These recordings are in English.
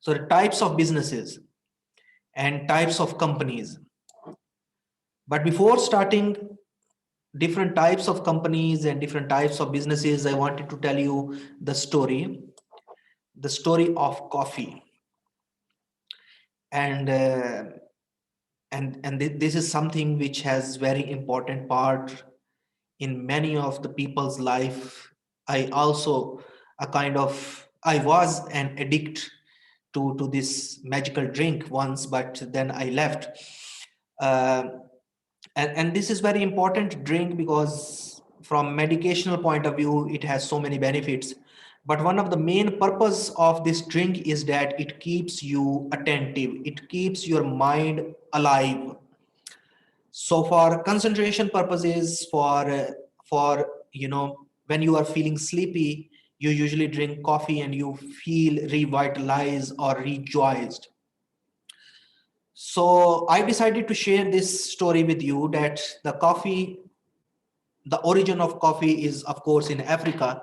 So the types of businesses and types of companies. But before starting different types of companies and different types of businesses, I wanted to tell you the story of coffee. And this is something which has very important part in many of the people's life. I also I was an addict to this magical drink once, but then I left. Uh, and this is very important drink because from medicational point of view, it has so many benefits. But one of the main purpose of this drink is that it keeps you attentive. It keeps your mind alive. So for concentration purposes, for when you are feeling sleepy, you usually drink coffee and you feel revitalized or rejoiced. So I decided to share this story with you that the origin of coffee is of course in Africa,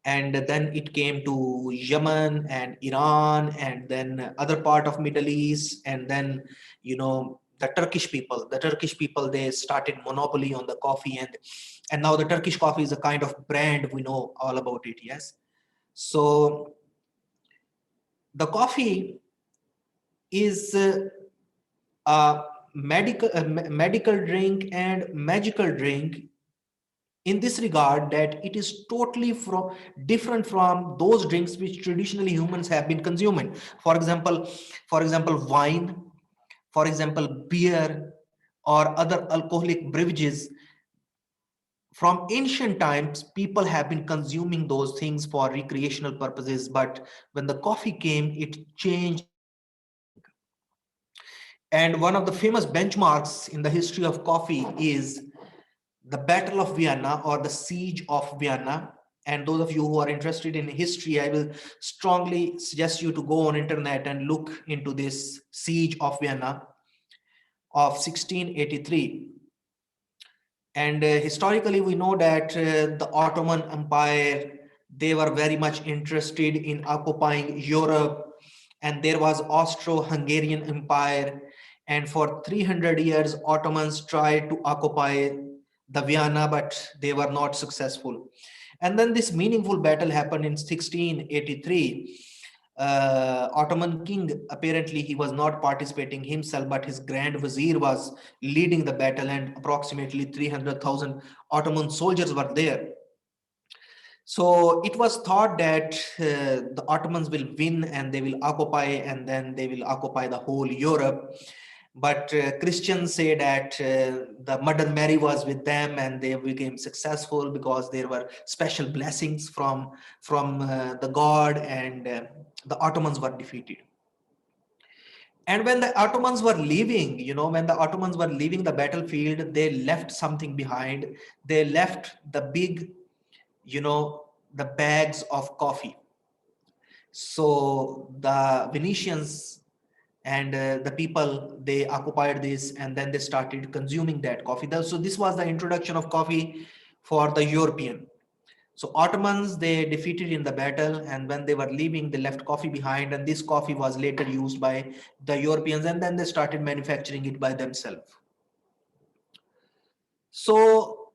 and then it came to Yemen and Iran and then other part of Middle East, and then the Turkish people, they started monopoly on the coffee, and now the Turkish coffee is a kind of brand, we know all about it. Yes. So the coffee is a medical drink and magical drink in this regard, that it is totally different from those drinks which traditionally humans have been consuming. For example wine, for example beer, or other alcoholic beverages. From ancient times, people have been consuming those things for recreational purposes, but when the coffee came, it changed everything. And one of the famous benchmarks in the history of coffee is the Battle of Vienna, or the Siege of Vienna. And those of you who are interested in history, I will strongly suggest you to go on internet and look into this Siege of Vienna of 1683. And historically, we know that the Ottoman Empire, they were very much interested in occupying Europe, and there was Austro-Hungarian Empire. And for 300 years, Ottomans tried to occupy the Vienna, but they were not successful. And then this meaningful battle happened in 1683. Ottoman king, apparently he was not participating himself, but his grand vizier was leading the battle, and approximately 300,000 Ottoman soldiers were there. So it was thought that the Ottomans will win and they will occupy, and then they will occupy the whole Europe. But Christians say that the Mother Mary was with them and they became successful because there were special blessings from the God, and the Ottomans were defeated. And when the Ottomans were leaving, when the Ottomans were leaving the battlefield, they left something behind. They left the big, the bags of coffee. So the Venetians and the people, they occupied this, and then they started consuming that coffee. So this was the introduction of coffee for the European. So Ottomans, they defeated in the battle, and when they were leaving, they left coffee behind, and this coffee was later used by the Europeans, and then they started manufacturing it by themselves. So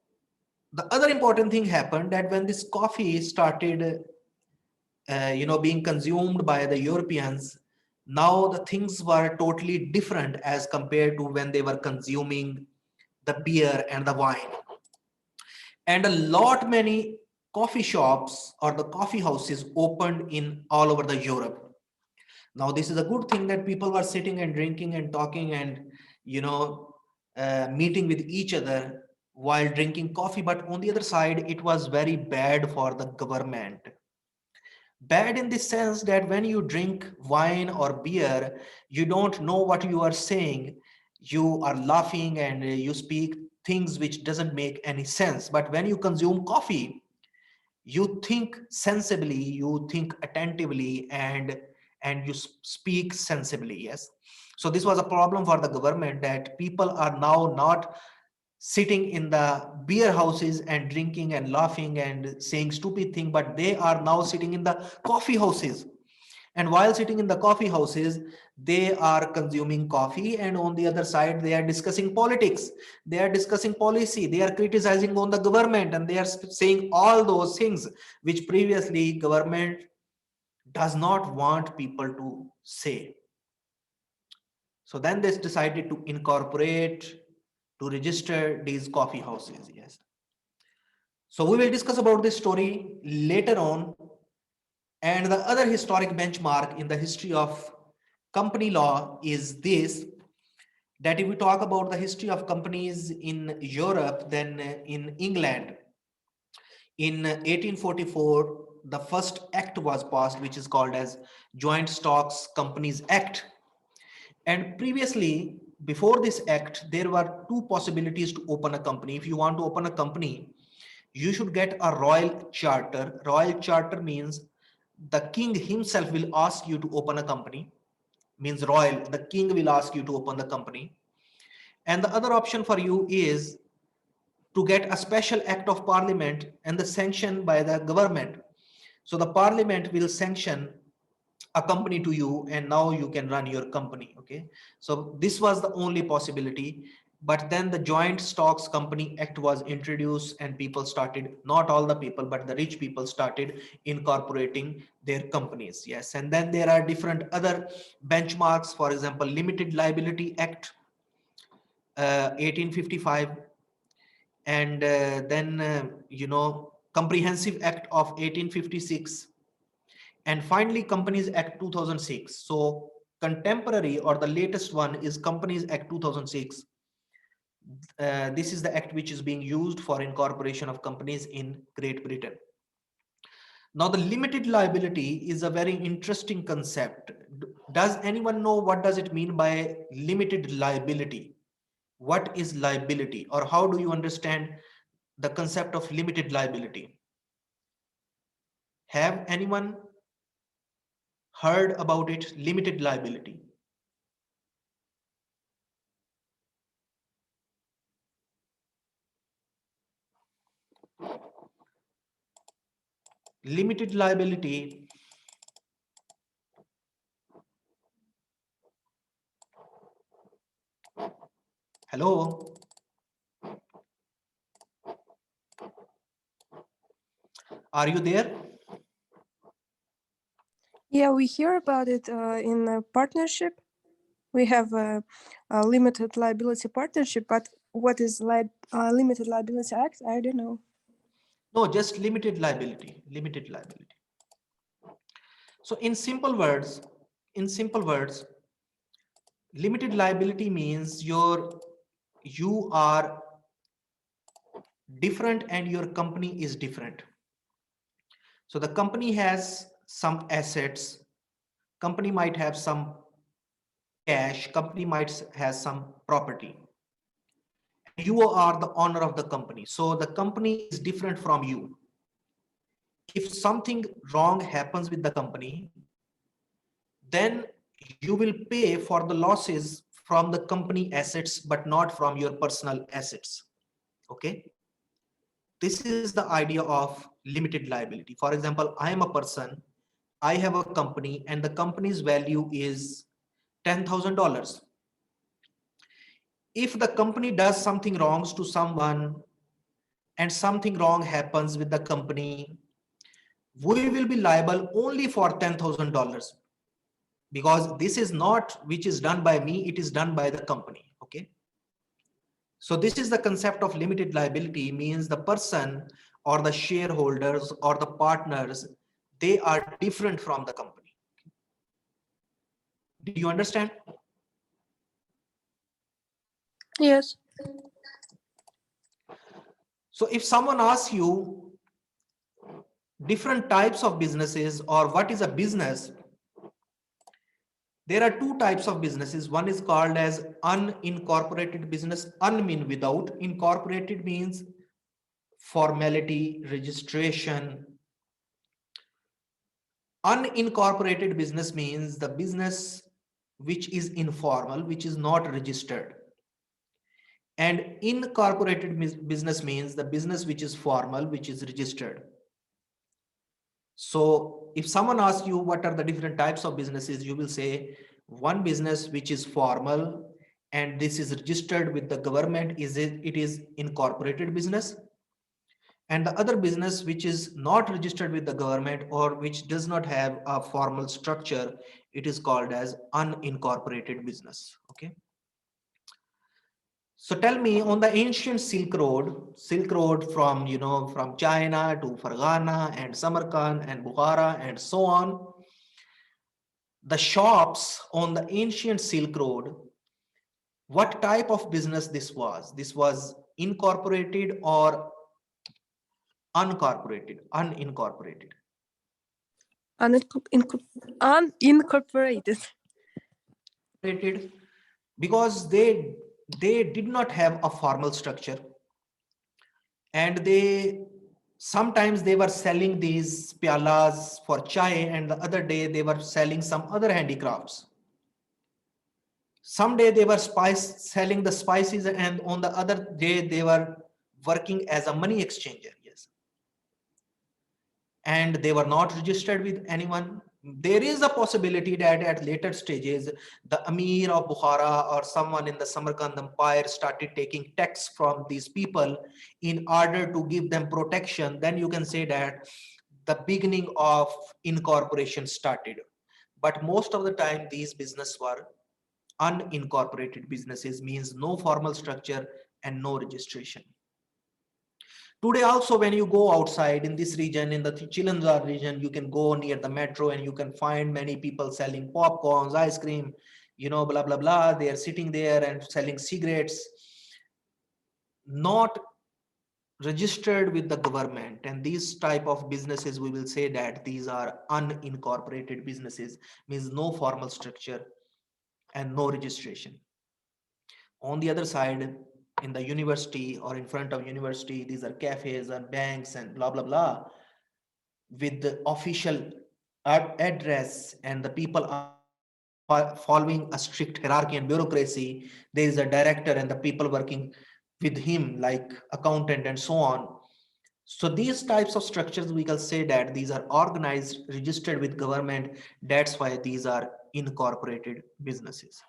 the other important thing happened, that when this coffee started being consumed by the Europeans, now the things were totally different as compared to when they were consuming the beer and the wine. And a lot many coffee shops or the coffee houses opened in all over the Europe. Now this is a good thing, that people were sitting and drinking and talking and meeting with each other while drinking coffee. But on the other side, it was very bad for the government. Bad in the sense that when you drink wine or beer, you don't know what you are saying. You are laughing and you speak things which doesn't make any sense. But when you consume coffee, you think sensibly, you think attentively, and you speak sensibly. Yes. So this was a problem for the government, that people are now not sitting in the beer houses and drinking and laughing and saying stupid thing, but they are now sitting in the coffee houses, And while sitting in the coffee houses, they are consuming coffee, and on the other side, they are discussing politics, they are discussing policy, they are criticizing on the government, and they are saying all those things which previously government does not want people to say. So then they decided to incorporate, to register these coffee houses. Yes. So we will discuss about this story later on. And the other historic benchmark in the history of company law is this, that if we talk about the history of companies in Europe, then in England, in 1844, the first act was passed, which is called as Joint Stocks Companies Act. And previously, before this act, there were two possibilities to open a company. If you want to open a company, you should get a royal charter. Royal charter means the king himself will ask you to open a company, means royal, the king will ask you to open the company. And the other option for you is to get a special act of parliament and the sanction by the government. So the parliament will sanction a company to you, and now you can run your company. Okay, so this was the only possibility. But then the Joint Stocks Company Act was introduced, and people started, not all the people but the rich people started incorporating their companies. Yes. And then there are different other benchmarks, for example Limited Liability Act 1855, and then Comprehensive Act of 1856, and finally Companies Act 2006. So contemporary or the latest one is Companies Act 2006. This is the act which is being used for incorporation of companies in Great Britain. Now the limited liability is a very interesting concept. Does anyone know what does it mean by limited liability? What is liability, or how do you understand the concept of limited liability? Have anyone heard about it? Limited liability. Limited liability. Hello. Are you there? Yeah, we hear about it in a partnership. We have a limited liability partnership, but what is limited liability act? I don't know. No, just limited liability. Limited liability. So in simple words, limited liability means you are different and your company is different. So the company has some assets, company might have some cash, company might has some property, and you are the owner of the company. So the company is different from you. If something wrong happens with the company, then you will pay for the losses from the company assets, but not from your personal assets. Okay. This is the idea of limited liability. For example, I am a person, I have a company, and the company's value is $10,000. If the company does something wrongs to someone and something wrong happens with the company, we will be liable only for $10,000, because this is not which is done by me, it is done by the company. Okay. So this is the concept of limited liability, means the person or the shareholders or the partners, they are different from the company. Do you understand? Yes. So if someone asks you different types of businesses or what is a business, there are two types of businesses. One is called as unincorporated business. Un mean without, incorporated means formality, registration. Unincorporated business means the business which is informal, which is not registered. And incorporated business means the business which is formal, which is registered. So if someone asks you what are the different types of businesses, you will say one business which is formal and this is registered with the government, it is incorporated business. And the other business which is not registered with the government or which does not have a formal structure, it is called as unincorporated business. Okay. So tell me, on the ancient Silk Road from, from China to Fargana and Samarkand and Bukhara and so on, the shops on the ancient Silk Road, what type of business this was? This was incorporated or unincorporated? Unincorporated. Because they did not have a formal structure, and they sometimes they were selling these pialas for chai, and the other day they were selling some other handicrafts. Someday they were selling the spices, and on the other day they were working as a money exchanger. Yes, and they were not registered with anyone. There is a possibility that at later stages, the Amir of Bukhara or someone in the Samarkand Empire started taking tax from these people in order to give them protection. Then you can say that the beginning of incorporation started. But most of the time, these businesses were unincorporated businesses, means no formal structure and no registration. Today also, when you go outside in this region, in the Chilanzar region, you can go near the metro and you can find many people selling popcorns, ice cream, blah, blah, blah. They are sitting there and selling cigarettes, not registered with the government. And these type of businesses, we will say that these are unincorporated businesses, means no formal structure and no registration. On the other side, in the university or in front of university, these are cafes and banks and blah, blah, blah, with the official address, and the people are following a strict hierarchy and bureaucracy. There is a director and the people working with him like accountant and so on. So these types of structures, we can say that these are organized, registered with government. That's why these are incorporated businesses.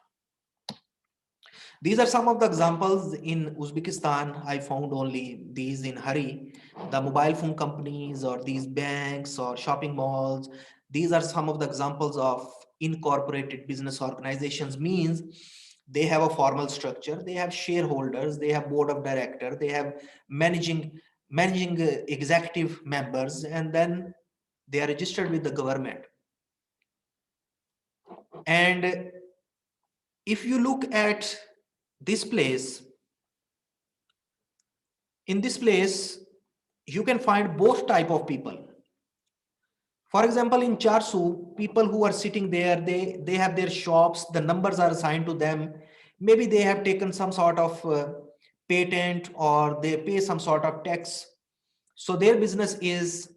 These are some of the examples. In Uzbekistan, I found only these in Hari. The mobile phone companies or these banks or shopping malls, these are some of the examples of incorporated business organizations, means they have a formal structure, they have shareholders, they have board of director, they have managing executive members, and then they are registered with the government. And if you look at this place, in this place, you can find both type of people. For example, in Charsu, people who are sitting there, they have their shops, the numbers are assigned to them. Maybe they have taken some sort of patent or they pay some sort of tax. So their business is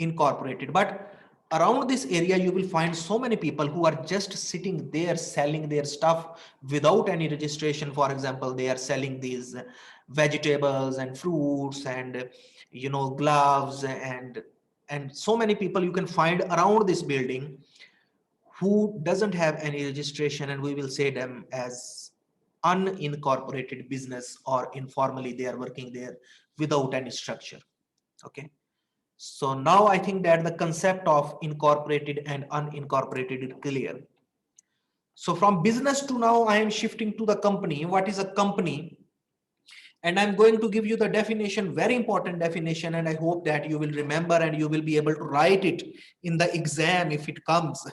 incorporated. But around this area, you will find so many people who are just sitting there selling their stuff without any registration. For example, they are selling these vegetables and fruits and gloves, and so many people you can find around this building who doesn't have any registration, and we will say them as unincorporated business, or informally they are working there without any structure. Okay. So now I think that the concept of incorporated and unincorporated is clear. So from business to now I am shifting to the company. What is a company? And I'm going to give you the definition, very important definition, and I hope that you will remember and you will be able to write it in the exam if it comes.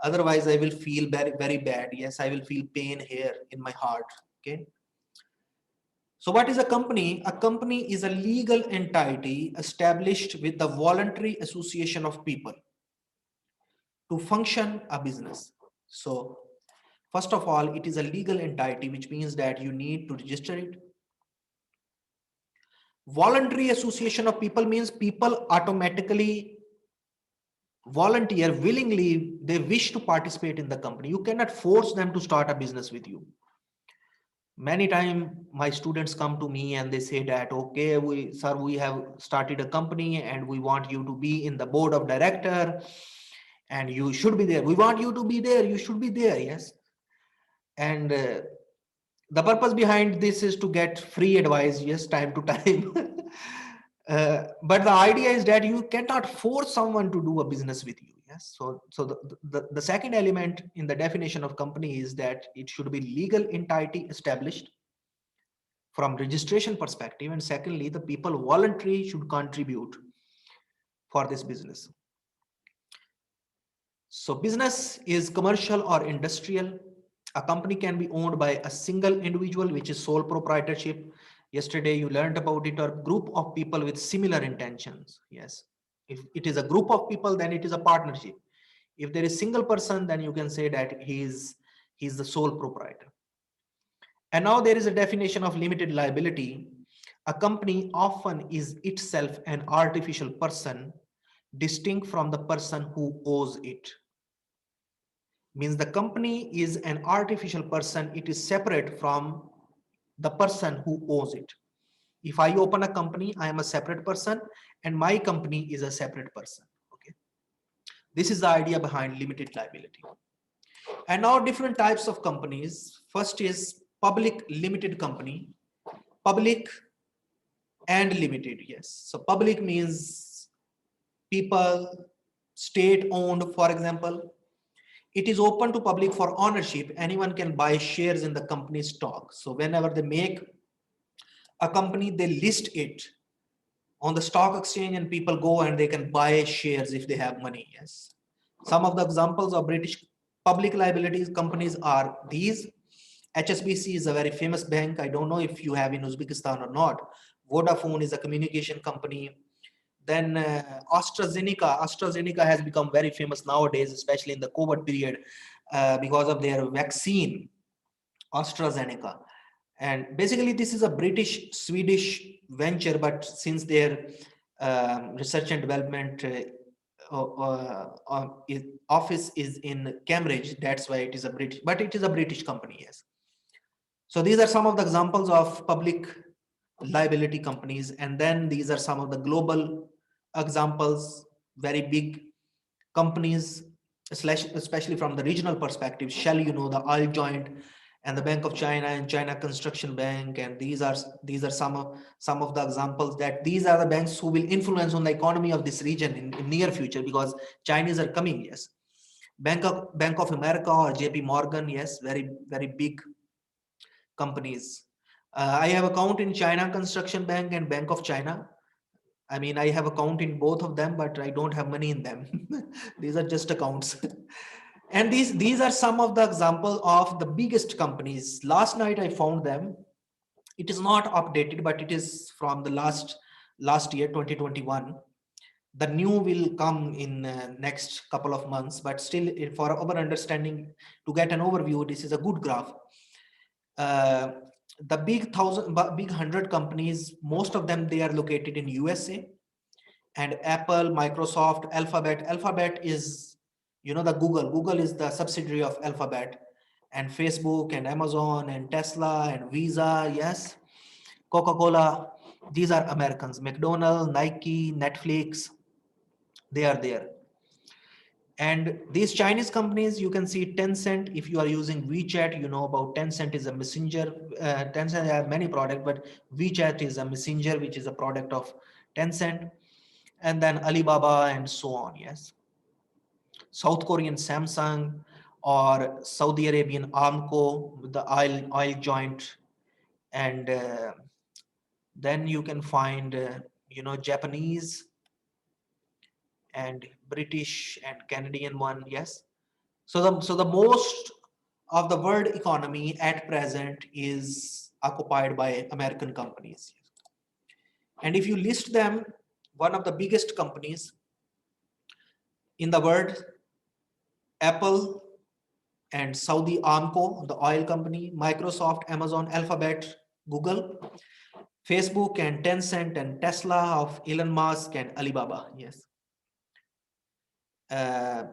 Otherwise, I will feel very, very bad. Yes, I will feel pain here in my heart. Okay. So what is a company? A company is a legal entity established with the voluntary association of people to function a business. So first of all, it is a legal entity, which means that you need to register it. Voluntary association of people means people automatically volunteer willingly, they wish to participate in the company. You cannot force them to start a business with you. Many times my students come to me and they say that, okay, sir, we have started a company and we want you to be in the board of director and you should be there. We want you to be there. You should be there. Yes. And the purpose behind this is to get free advice. Yes, time to time. But the idea is that you cannot force someone to do a business with you. Yes. So the second element in the definition of company is that it should be legal entity established from registration perspective, and secondly the people voluntarily should contribute for this business. So business is commercial or industrial. A company can be owned by a single individual, which is sole proprietorship. Yesterday you learned about it, or group of people with similar intentions. Yes, if it is a group of people, then it is a partnership. If there is single person, then you can say that he's the sole proprietor. And now there is a definition of limited liability. A company often is itself an artificial person, distinct from the person who owes it. Means the company is an artificial person, it is separate from the person who owes it. If I open a company, I am a separate person and my company is a separate person. Okay. This is the idea behind limited liability. And now different types of companies. First is public limited company. Public and limited, yes. So public means people, state owned, for example. It is open to public for ownership. Anyone can buy shares in the company's stock. So whenever they make a company, they list it on the stock exchange and people go and they can buy shares if they have money. Yes. Some of the examples of British public liabilities companies are these. HSBC is a very famous bank. I don't know if you have in Uzbekistan or not. Vodafone is a communication company. Then AstraZeneca has become very famous nowadays, especially in the COVID period, because of their vaccine, AstraZeneca. And basically, this is a British Swedish venture, but since their research and development office is in Cambridge, that's why it is a British, but it is a British company, yes. So these are some of the examples of public liability companies. And then these are some of the global examples, very big companies, especially from the regional perspective. Shell, the oil joint, and the Bank of China and China Construction Bank. And these are some of the examples that these are the banks who will influence on the economy of this region in near future, because Chinese are coming. Yes. Bank of America or JP Morgan, yes, very, very big companies. I have account in China Construction Bank and Bank of China. I mean, I have account in both of them, but I don't have money in them. These are just accounts. And these are some of the example of the biggest companies. Last night I found them. It is not updated, but it is from the last year, 2021. The new will come in next couple of months, but still, for our understanding, to get an overview, this is a good graph. uh, the big 100 companies, most of them, they are located in USA. And Apple, Microsoft, Alphabet is, the Google is the subsidiary of Alphabet. And Facebook and Amazon and Tesla and Visa, yes. Coca-Cola, these are Americans. McDonald's, Nike, Netflix, they are there. And these Chinese companies, you can see Tencent. If you are using WeChat, you know about Tencent is a messenger. Tencent has many products, but WeChat is a messenger, which is a product of Tencent. And then Alibaba and so on, yes. South Korean Samsung, or Saudi Arabian Aramco with the oil joint. And then you can find, Japanese and British and Canadian one, yes. So the most of the world economy at present is occupied by American companies. And if you list them, one of the biggest companies in the world, Apple and Saudi Aramco, the oil company, Microsoft, Amazon, Alphabet, Google, Facebook and Tencent and Tesla of Elon Musk and Alibaba. Yes. Uh,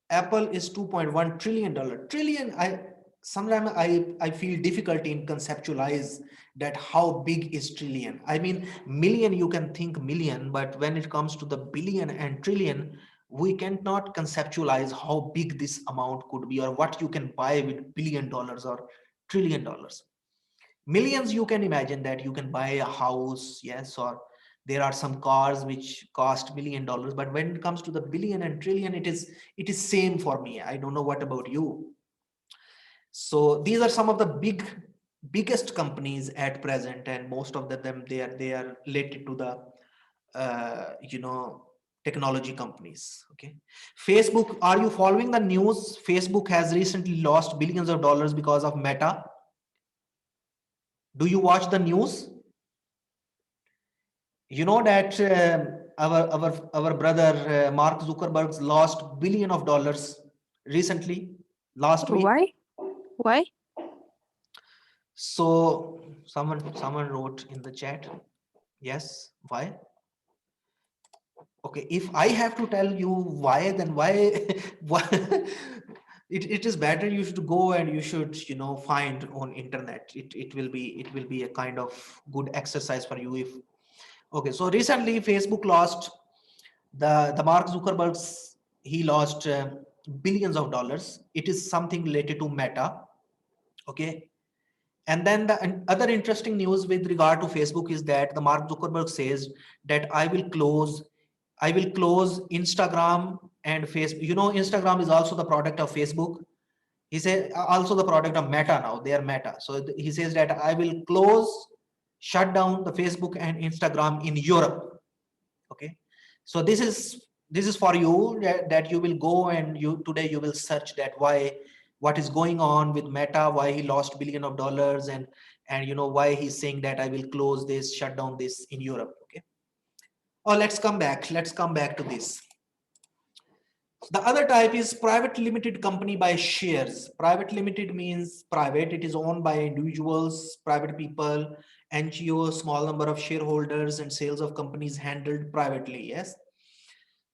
Apple is $2.1 trillion. Trillion. sometimes I feel difficulty in conceptualize that how big is trillion. I mean, million, you can think million, but when it comes to the billion and trillion, we cannot conceptualize how big this amount could be, or what you can buy with $1 billion or $1 trillion. Millions, you can imagine that you can buy a house, yes, or there are some cars which cost $1 million. But when it comes to the billion and trillion, it is same for me. I don't know what about you. So these are some of the biggest companies at present, and most of them, they are related to the technology companies. Okay, Facebook, are you following the news? Facebook has recently lost billions of dollars because of Meta. Do you watch the news? You know that our brother Mark Zuckerberg lost billion of dollars recently, last week. Why? Why? So someone wrote in the chat. Yes, why? Okay, if I have to tell you why, then why? Why? It is better you should go and you should find on internet. It will be a kind of good exercise for you. If okay, so recently Facebook lost the Mark Zuckerberg's, he lost billions of dollars. It is something related to Meta. Okay, and then the other interesting news with regard to Facebook is that the Mark Zuckerberg says that I will close Instagram and Facebook. Instagram is also the product of Facebook. He said also the product of Meta now. They are Meta. So he says that I will shut down the Facebook and Instagram in Europe. Okay, so this is for you, that you will go and today you will search that what is going on with Meta, why he lost billion of dollars, and why he's saying that I will close this, shut down this in Europe. Okay. Oh, let's come back to this. The other type is private limited company by shares. Private limited means private. It is owned by individuals, private people, NGO, small number of shareholders, and sales of companies handled privately. Yes.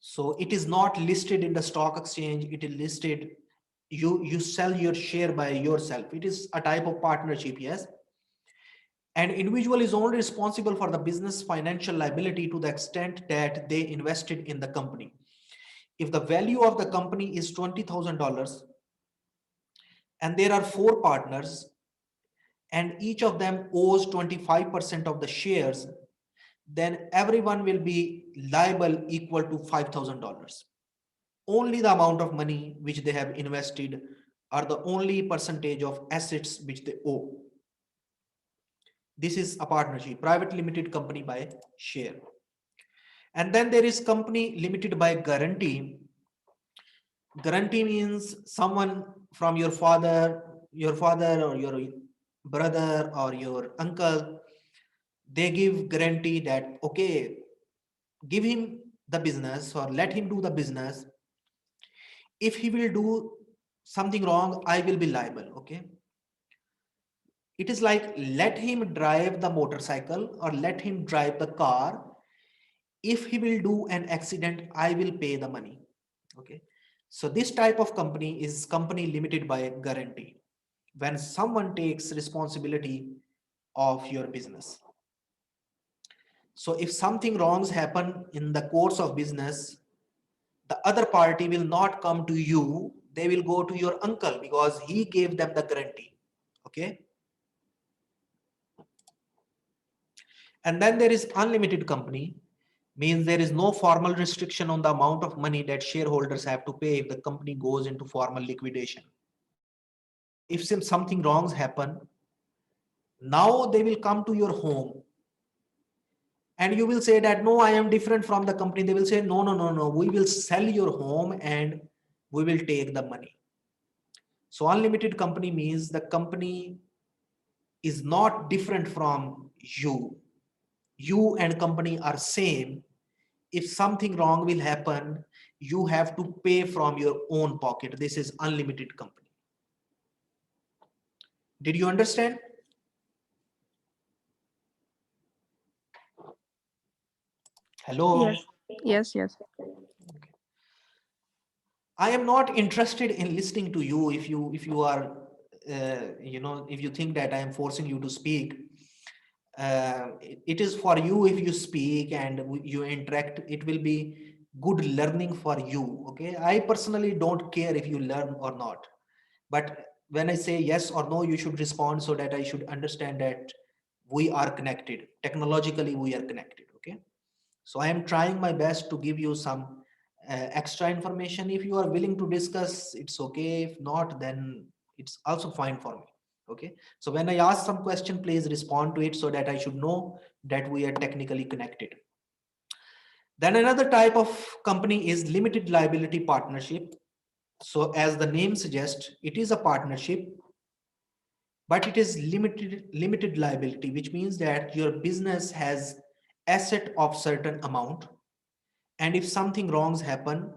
So it is not listed in the stock exchange. It is listed. You sell your share by yourself. It is a type of partnership. Yes. An individual is only responsible for the business financial liability to the extent that they invested in the company. If the value of the company is $20,000 and there are four partners and each of them owes 25% of the shares, then everyone will be liable equal to $5,000. Only the amount of money which they have invested are the only percentage of assets which they owe. This is a partnership, private limited company by share. And then there is company limited by guarantee. Guarantee means someone from your father or your brother or your uncle, they give guarantee that, okay, give him the business or let him do the business. If he will do something wrong, I will be liable. Okay. It is like, let him drive the motorcycle or let him drive the car. If he will do an accident, I will pay the money. Okay. So this type of company is company limited by guarantee, when someone takes responsibility of your business. So if something wrongs happen in the course of business, the other party will not come to you. They will go to your uncle because he gave them the guarantee. Okay. And then there is unlimited company, means there is no formal restriction on the amount of money that shareholders have to pay if the company goes into formal liquidation. So if something wrongs happen, now they will come to your home and you will say that, no, I am different from the company. They will say, no, no, no, no, we will sell your home and we will take the money. So unlimited company means the company is not different from you. You and company are same. If something wrong will happen, you have to pay from your own pocket. This is unlimited company. Did you understand? Hello. Yes. Yes. Yes. I am not interested in listening to you if you are if you think that I am forcing you to speak, it is for you. If you speak and you interact, it will be good learning for you. Okay, I personally don't care if you learn or not, but when I say yes or no, you should respond so that I should understand that we are connected. Technologically, we are connected. Okay, so I am trying my best to give you some extra information. If you are willing to discuss, it's okay. If not, then it's also fine for me. Okay, so when I ask some question, please respond to it so that I should know that we are technically connected. Then another type of company is limited liability partnership. So as the name suggests, it is a partnership, but it is limited liability, which means that your business has asset of certain amount, and if something wrongs happen,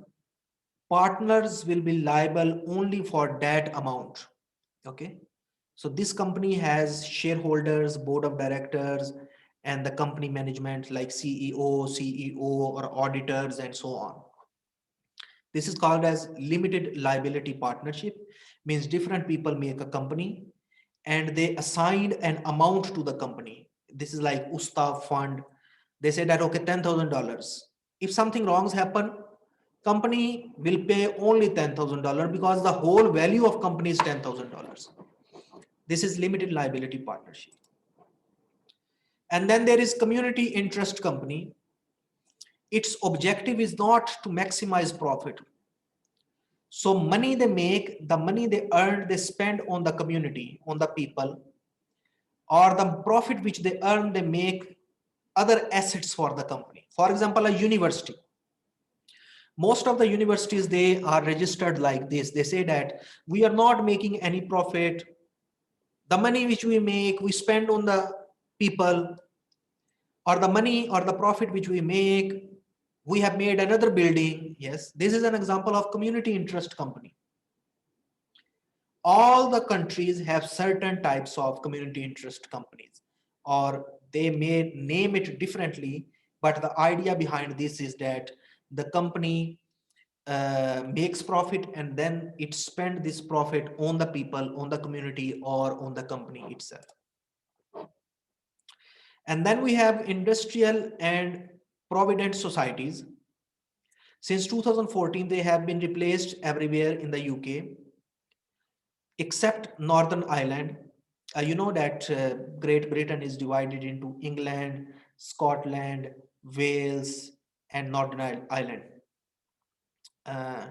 partners will be liable only for that amount. Okay, so this company has shareholders, board of directors, and the company management like CEO or auditors and so on. This is called as limited liability partnership. Means different people make a company and they assigned an amount to the company. This is like Ustav fund. They say that, okay, $10,000. If something wrongs happen, company will pay only $10,000 because the whole value of company is $10,000. This is limited liability partnership. And then there is community interest company. Its objective is not to maximize profit. So money they make, the money they earn, they spend on the community, on the people, or the profit which they earn, they make other assets for the company. For example, a university. Most of the universities, they are registered like this. They say that we are not making any profit. The money which we make, we spend on the people, or the money or the profit which we make, we have made another building. Yes, this is an example of community interest company. All the countries have certain types of community interest companies, or they may name it differently, but the idea behind this is that the company makes profit and then it spend this profit on the people, on the community, or on the company itself. And then we have industrial and provident societies. Since 2014, they have been replaced everywhere in the UK except Northern Ireland. You know that Great Britain is divided into England, Scotland, Wales, and Northern Ireland. Uh,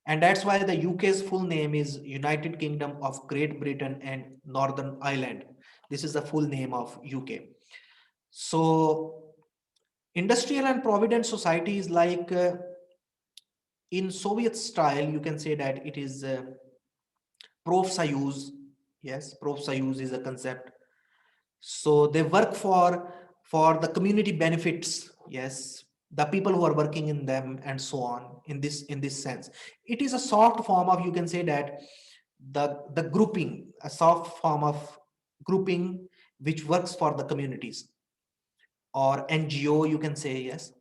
and that's why the UK's full name is United Kingdom of Great Britain and Northern Ireland. This is the full name of UK. So industrial and provident societies, like in Soviet style, you can say that it is Profsoyuz. Yes, Profsoyuz is a concept. So they work for the community benefits. Yes, the people who are working in them and so on. In this sense, it is a soft form of, you can say that, the grouping, a soft form of grouping which works for the communities, or NGO, you can say. Yes.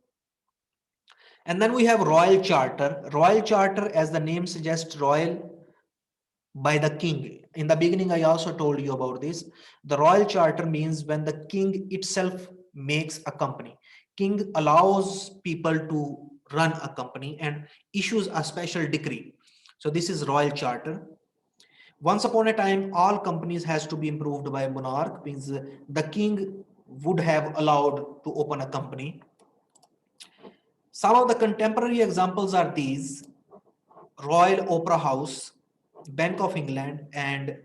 And then we have royal charter. Royal charter, as the name suggests, royal, by the king. In the beginning, I also told you about this. The royal charter means when the king itself makes a company. King allows people to run a company and issues a special decree. So this is royal charter. Once upon a time, all companies has to be approved by monarch, means the king would have allowed to open a company. Some of the contemporary examples are these: Royal Opera House, Bank of England, and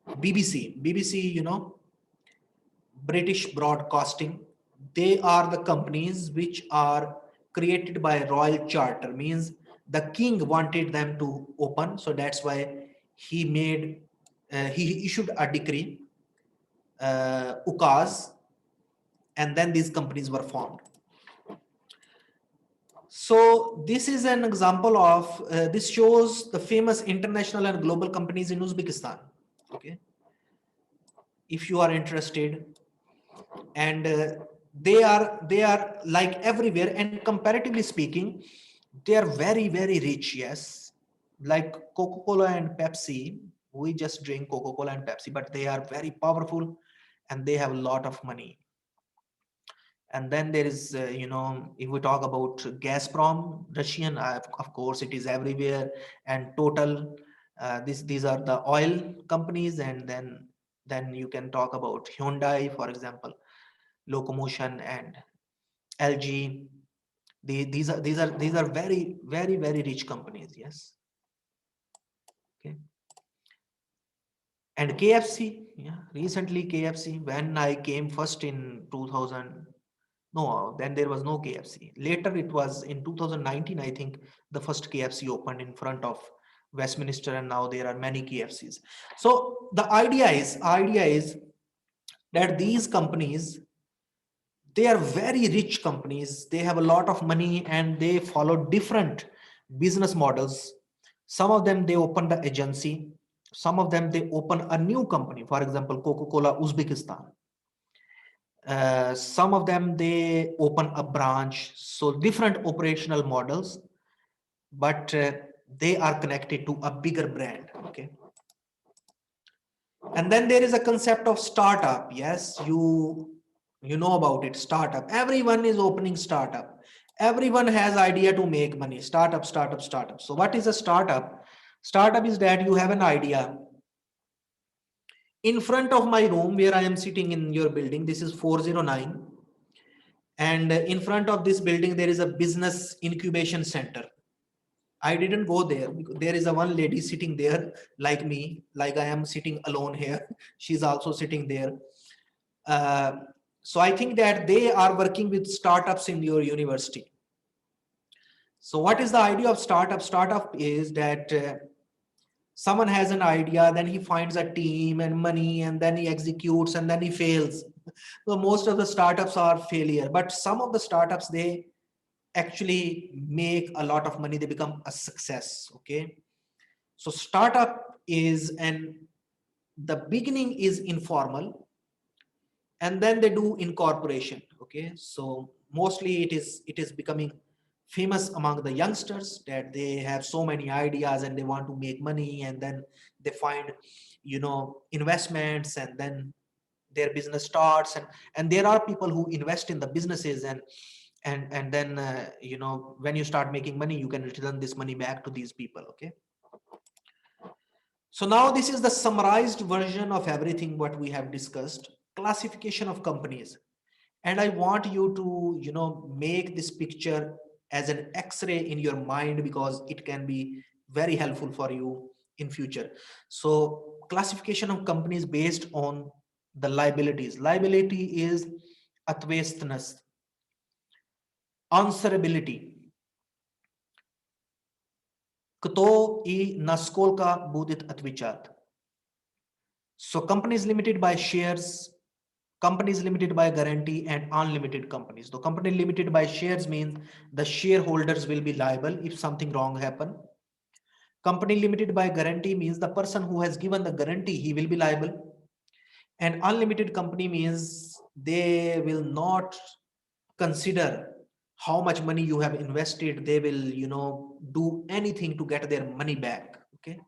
BBC. BBC, British Broadcasting. They are the companies which are created by royal charter. Means the king wanted them to open, so that's why he issued a decree, ukaz, and then these companies were formed. So this is an example of this shows the famous international and global companies in Uzbekistan. Okay, if you are interested, and they are like everywhere, and comparatively speaking, they are very rich. Yes, like Coca-Cola and Pepsi. We just drink Coca-Cola and Pepsi, but they are very powerful and they have a lot of money. And then there is, if we talk about Gazprom, Russian, of course, it is everywhere. And Total, these are the oil companies. And then you can talk about Hyundai, for example, Locomotion and LG. These are very, very, very rich companies. Yes. Okay. And KFC, yeah, recently KFC, when I came first in 2000, no, then there was no KFC. Later it was in 2019, I think the first KFC opened in front of Westminster, and now there are many KFCs. So the idea is that these companies, they are very rich companies. They have a lot of money and they follow different business models. Some of them, they open the agency. Some of them, they open a new company. For example, Coca-Cola Uzbekistan. Some of them, they open a branch. So different operational models, but they are connected to a bigger brand. Okay. And then there is a concept of startup. Yes, you know about it. Startup, everyone is opening startup. Everyone has idea to make money. Startup. So what is a startup? Startup is that you have an idea. In front of my room where I am sitting in your building, this is 409, and in front of this building there is a business incubation center. I didn't go there because there is a one lady sitting there like me, like I am sitting alone here. She's also sitting there. Uh, so I think that they are working with startups in your university. So what is the idea of startup? Startup is that someone has an idea, then he finds a team and money, and then he executes, and then he fails. So most of the startups are failure, but some of the startups, they actually make a lot of money. They become a success. Okay. So startup is, and the beginning is informal, and then they do incorporation. Okay. So mostly it is becoming famous among the youngsters that they have so many ideas and they want to make money, and then they find investments, and then their business starts. And there are people who invest in the businesses, and then when you start making money, you can return this money back to these people. Okay. So now this is the summarized version of everything what we have discussed. Classification of companies. And I want you to make this picture as an x-ray in your mind, because it can be very helpful for you in future. So classification of companies based on the liabilities. Liability is atwaistness, answerability. Kto I naskолько будет отвечать. So companies limited by shares, companies limited by guarantee, and unlimited companies. The company limited by shares means the shareholders will be liable if something wrong happen. Company limited by guarantee means the person who has given the guarantee, he will be liable. And unlimited company means they will not consider how much money you have invested. They will do anything to get their money back. Okay.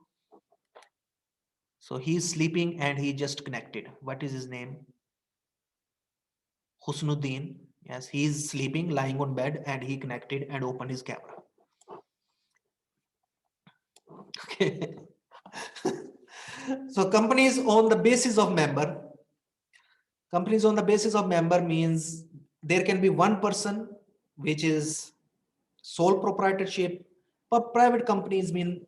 So he's sleeping and he just connected. What is his name? Husnuddin. Yes, he's sleeping, lying on bed, and he connected and opened his camera. Okay. So companies on the basis of member. Companies on the basis of member means there can be one person, which is sole proprietorship. But private companies mean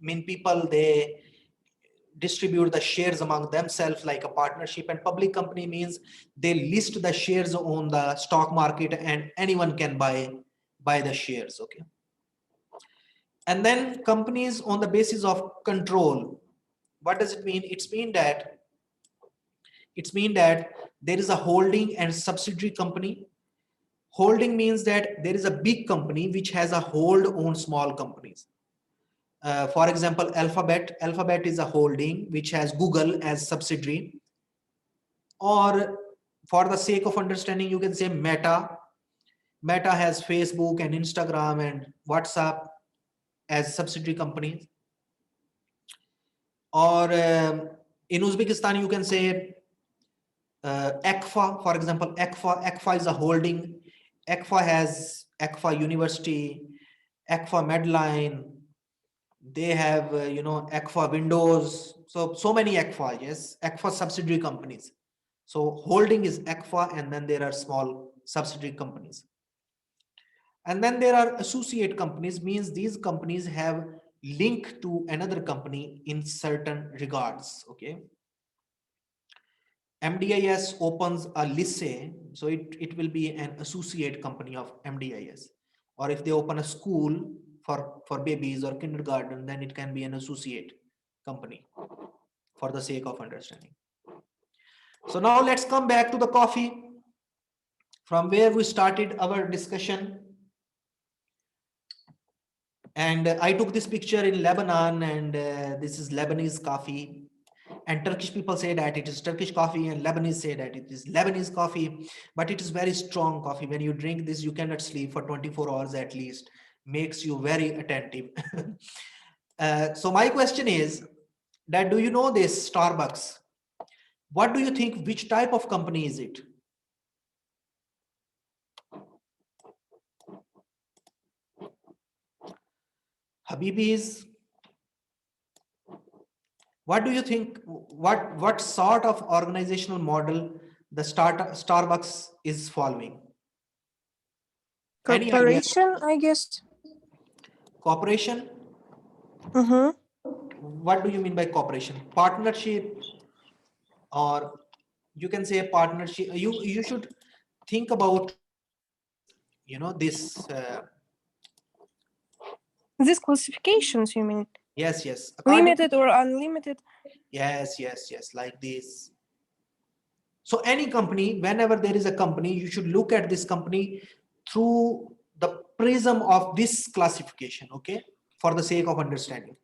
people, they distribute the shares among themselves like a partnership. And public company means they list the shares on the stock market and anyone can buy the shares. Okay. And then companies on the basis of control. What does it mean? It's mean that there is a holding and subsidiary company. Holding means that there is a big company which has a hold on small companies. For example, Alphabet is a holding which has Google as subsidiary. Or for the sake of understanding, you can say Meta has Facebook and Instagram and WhatsApp as subsidiary companies. Or in Uzbekistan, you can say ECFA, for example. ECFA is a holding. ECFA has ECFA University, ECFA Medline. They have, ECFA Windows. So many ECFA, yes, ECFA subsidiary companies. So holding is ECFA, and then there are small subsidiary companies. And then there are associate companies, means these companies have link to another company in certain regards. Okay. MDIS opens a lycée, so it will be an associate company of MDIS. Or if they open a school for babies or kindergarten, then it can be an associate company, for the sake of understanding. So now let's come back to the coffee, from where we started our discussion. And I took this picture in Lebanon, and this is Lebanese coffee. And Turkish people say that it is Turkish coffee, and Lebanese say that it is Lebanese coffee, but it is very strong coffee. When you drink this, you cannot sleep for 24 hours at least, makes you very attentive. So my question is that, do you know this Starbucks? What do you think, which type of company is it? Habibis, what do you think, what sort of organizational model the Starbucks is following? Any idea? Corporation, I guess. Cooperation? Mm-hmm. What do you mean by cooperation? Partnership, or you can say partnership. You should think about, this. These classifications, you mean? Yes. Limited or unlimited? Yes, like this. So any company, whenever there is a company, you should look at this company through the prism of this classification, okay, for the sake of understanding.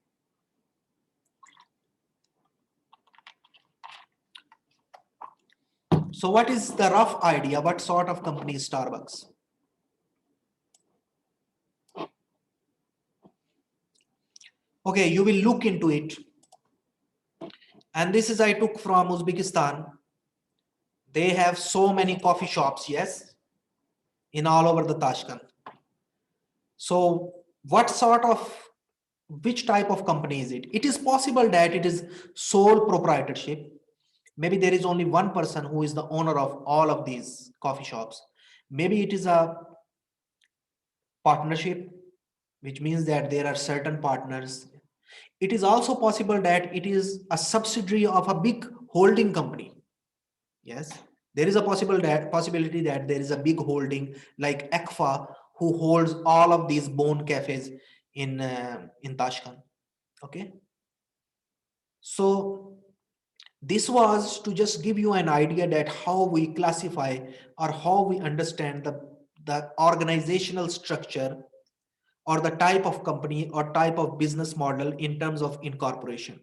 So what is the rough idea? What sort of company is Starbucks? Okay, you will look into it. And this is I took from Uzbekistan. They have so many coffee shops, yes, in all over the Tashkent. So which type of company is it? It is possible that it is sole proprietorship. Maybe there is only one person who is the owner of all of these coffee shops. Maybe it is a partnership, which means that there are certain partners. It is also possible that it is a subsidiary of a big holding company. Yes, there is a possibility that there is a big holding like ECFA, who holds all of these bone cafes in Tashkent. Okay, so this was to just give you an idea that how we classify or how we understand the organizational structure, or the type of company or type of business model in terms of incorporation.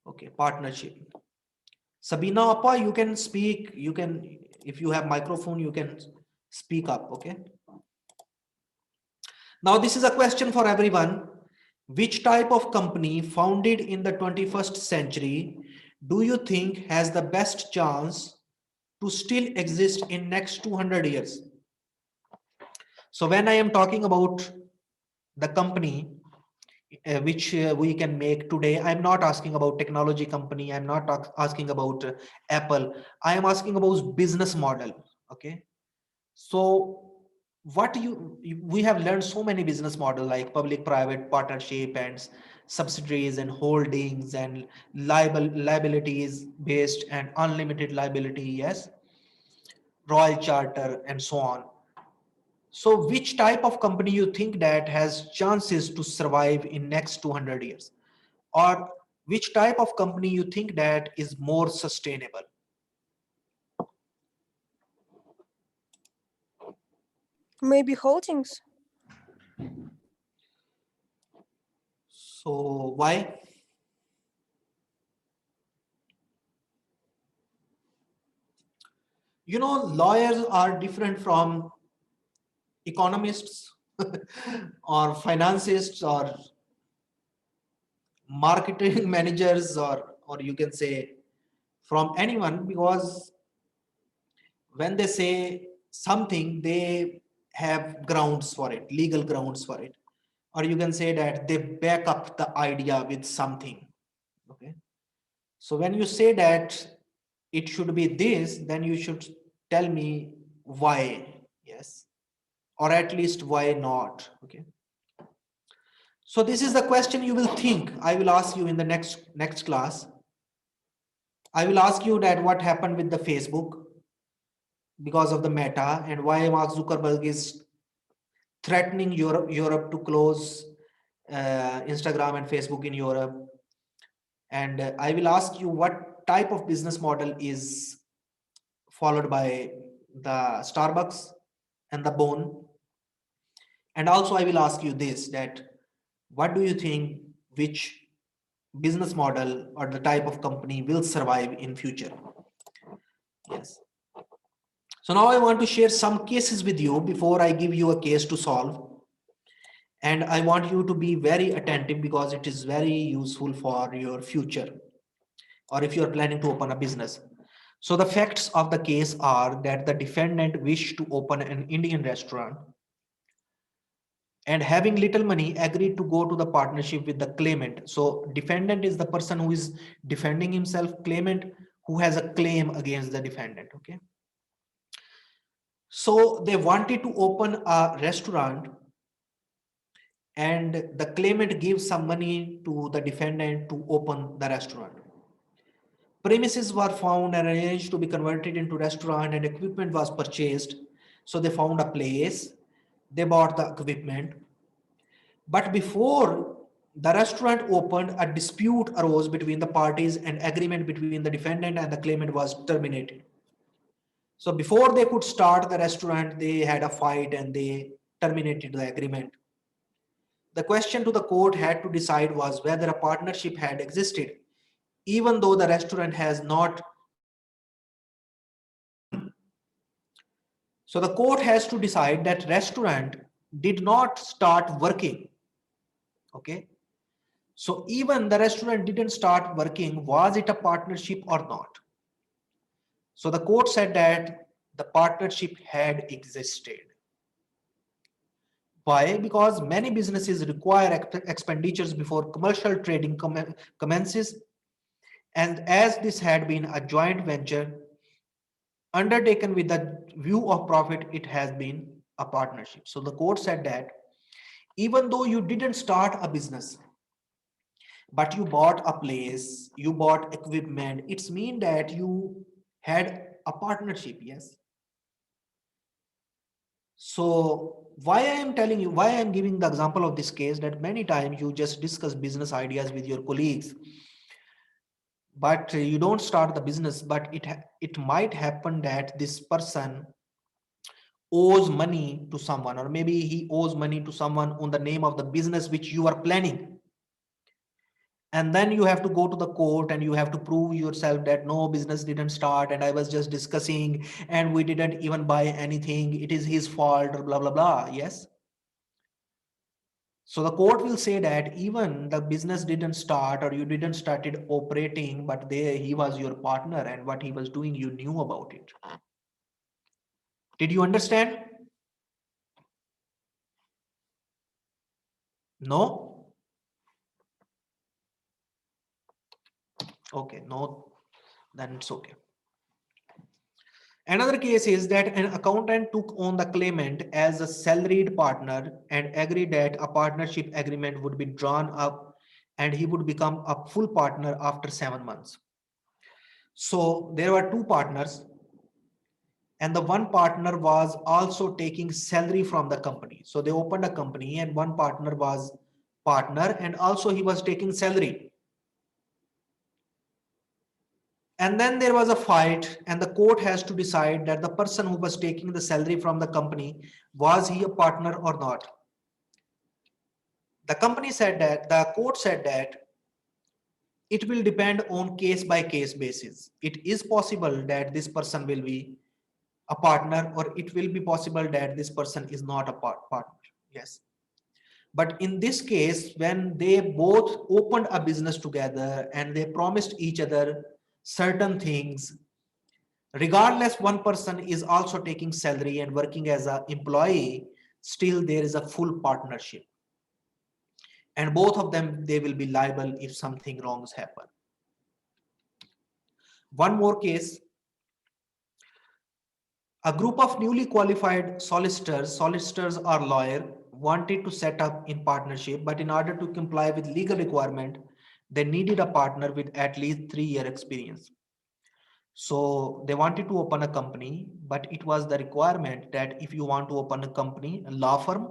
Okay, partnership. Sabina Appa, you can speak. You can, if you have microphone, you can speak up. Okay. Now this is a question for everyone. Which type of company founded in the 21st century do you think has the best chance to still exist in next 200 years? So when I am talking about the company which we can make today, I'm not asking about technology company. I'm not asking about Apple. I am asking about business model. Okay. So we have learned so many business model like public private partnership and subsidiaries and holdings and liabilities based and unlimited liability, yes, royal charter and so on. So which type of company you think that has chances to survive in next 200 years, or which type of company you think that is more sustainable? Maybe holdings. So why? Lawyers are different from economists or financists, or marketing managers, or you can say from anyone, because when they say something, they have grounds for it, legal grounds for it, or you can say that they back up the idea with something. Okay. So when you say that it should be this, then you should tell me why. Yes. Or at least why not. Okay. So this is the question you will think. I will ask you in the next class. I will ask you that what happened with the Facebook because of the Meta, and why Mark Zuckerberg is threatening Europe to close Instagram and Facebook in Europe. And I will ask you what type of business model is followed by the Starbucks and the Bone. And also I will ask you this, that what do you think, which business model or the type of company will survive in future? Yes. So now I want to share some cases with you before I give you a case to solve. And I want you to be very attentive because it is very useful for your future, or if you are planning to open a business. So the facts of the case are that the defendant wished to open an Indian restaurant, and having little money agreed to go to the partnership with the claimant. So defendant is the person who is defending himself, claimant who has a claim against the defendant. Okay. So they wanted to open a restaurant, and the claimant gives some money to the defendant to open the restaurant. Premises were found and arranged to be converted into restaurant, and equipment was purchased. So they found a place, they bought the equipment. But before the restaurant opened, a dispute arose between the parties, and agreement between the defendant and the claimant was terminated. So before they could start the restaurant, they had a fight and they terminated the agreement. The question to the court had to decide was whether a partnership had existed, even though the restaurant has not opened. So the court has to decide that restaurant did not start working. Okay. So even the restaurant didn't start working, was it a partnership or not? So the court said that the partnership had existed. Why? Because many businesses require expenditures before commercial trading commences. And as this had been a joint venture undertaken with the view of profit, it has been a partnership. So the court said that even though you didn't start a business, but you bought a place, you bought equipment, it's mean that you had a partnership. Yes. So why I am telling you, why I am giving the example of this case, that many times you just discuss business ideas with your colleagues, but you don't start the business, but it might happen that this person owes money to someone, or maybe he owes money to someone on the name of the business which you are planning. And then you have to go to the court and you have to prove yourself that no, business didn't start and I was just discussing and we didn't even buy anything, it is his fault, or blah blah blah. Yes. So the court will say that even the business didn't start or you didn't started operating, but there he was your partner and what he was doing, you knew about it. Did you understand? No? Okay, no, then it's okay. Another case is that an accountant took on the claimant as a salaried partner and agreed that a partnership agreement would be drawn up and he would become a full partner after 7 months. So there were two partners, and the one partner was also taking salary from the company. So they opened a company and one partner was partner and also he was taking salary. And then there was a fight and the court has to decide that the person who was taking the salary from the company, was he a partner or not? The company said that, the court said that it will depend on case by case basis. It is possible that this person will be a partner, or it will be possible that this person is not a partner. Yes. But in this case, when they both opened a business together and they promised each other certain things, regardless one person is also taking salary and working as an employee, still there is a full partnership. And both of them, they will be liable if something wrongs happen. One more case, a group of newly qualified solicitors or lawyer wanted to set up in partnership, but in order to comply with legal requirement, they needed a partner with at least 3-year experience. So they wanted to open a company, but it was the requirement that if you want to open a company, a law firm,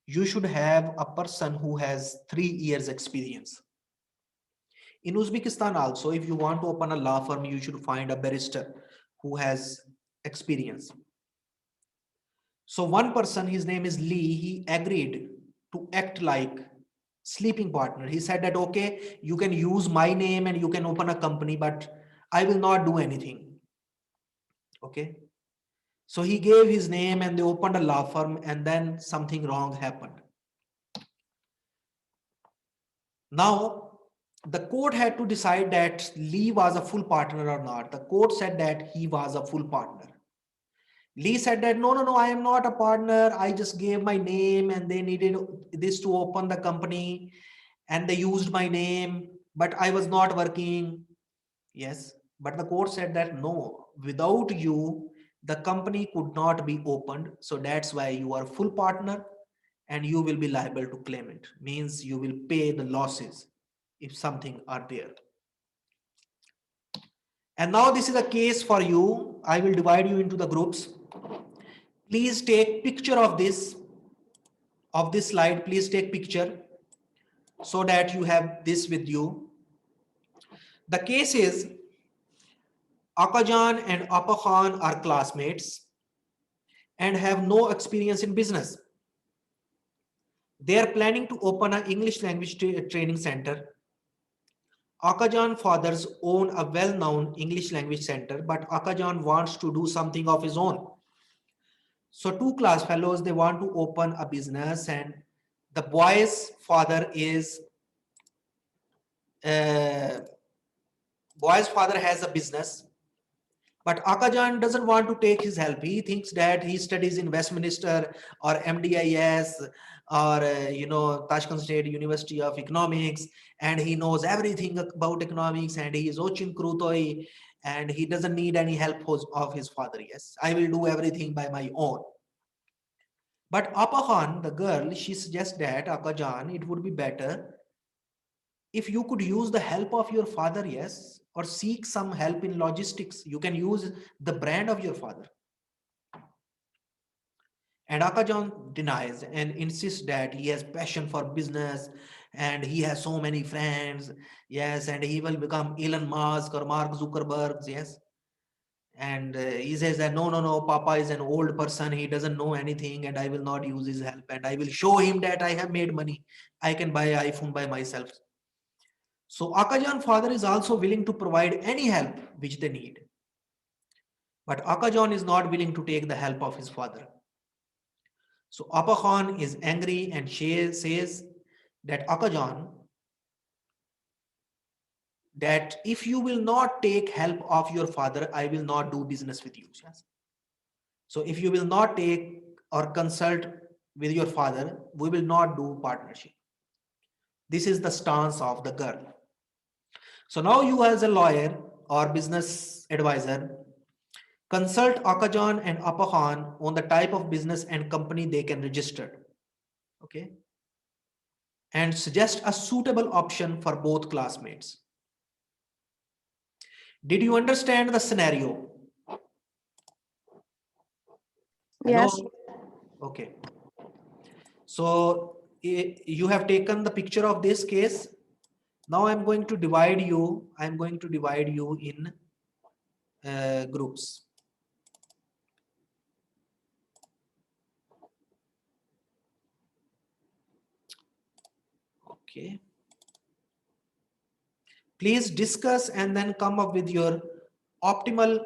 you should have a person who has 3 years experience. In Uzbekistan also, if you want to open a law firm, you should find a barrister who has experience. So one person, his name is Lee, he agreed to act like sleeping partner. He said that, okay, you can use my name and you can open a company, but I will not do anything. Okay. So he gave his name and they opened a law firm, and then something wrong happened. Now, the court had to decide that Lee was a full partner or not. The court said that he was a full partner. Lee said that, no, no, no, I am not a partner. I just gave my name and they needed this to open the company and they used my name, but I was not working. Yes. But the court said that no, without you, the company could not be opened. So that's why you are full partner and you will be liable to claim it. Means you will pay the losses if something are there. And now this is a case for you. I will divide you into the groups. Please take picture of this slide. Please take picture so that you have this with you. The case is Akajan and Apakhan are classmates and have no experience in business. They are planning to open an English language training center. Akajan fathers own a well-known English language center, but Akajan wants to do something of his own. So two class fellows, they want to open a business, and the boy's father is boy's father has a business, but Akajan doesn't want to take his help. He thinks that he studies in Westminster or MDIS or Tashkent State University of Economics, and he knows everything about economics, and he is Ochin Krutoi, and he doesn't need any help of his father. Yes, I will do everything by my own. But Apahan, the girl, she suggests that, Akajan, it would be better if you could use the help of your father, yes, or seek some help in logistics. You can use the brand of your father. And Akajan denies and insists that he has passion for business and he has so many friends, yes, and he will become Elon Musk or Mark Zuckerberg, yes. And he says that no, no, no, Papa is an old person, he doesn't know anything, and I will not use his help, and I will show him that I have made money, I can buy an iPhone by myself. So Akajan father is also willing to provide any help which they need, but Akajan is not willing to take the help of his father. So Apakhan is angry and says that, Akajan, that if you will not take help of your father, I will not do business with you. Yes? So if you will not take or consult with your father, we will not do partnership. This is the stance of the girl. So now you as a lawyer or business advisor, consult Akajan and Apahan on the type of business and company they can register. Okay. And suggest a suitable option for both classmates. Did you understand the scenario? Hello? Yes. Okay. So you have taken the picture of this case. Now I'm going to divide you. I'm going to divide you in groups. Okay. Please discuss and then come up with your optimal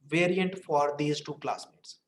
variant for these two classmates.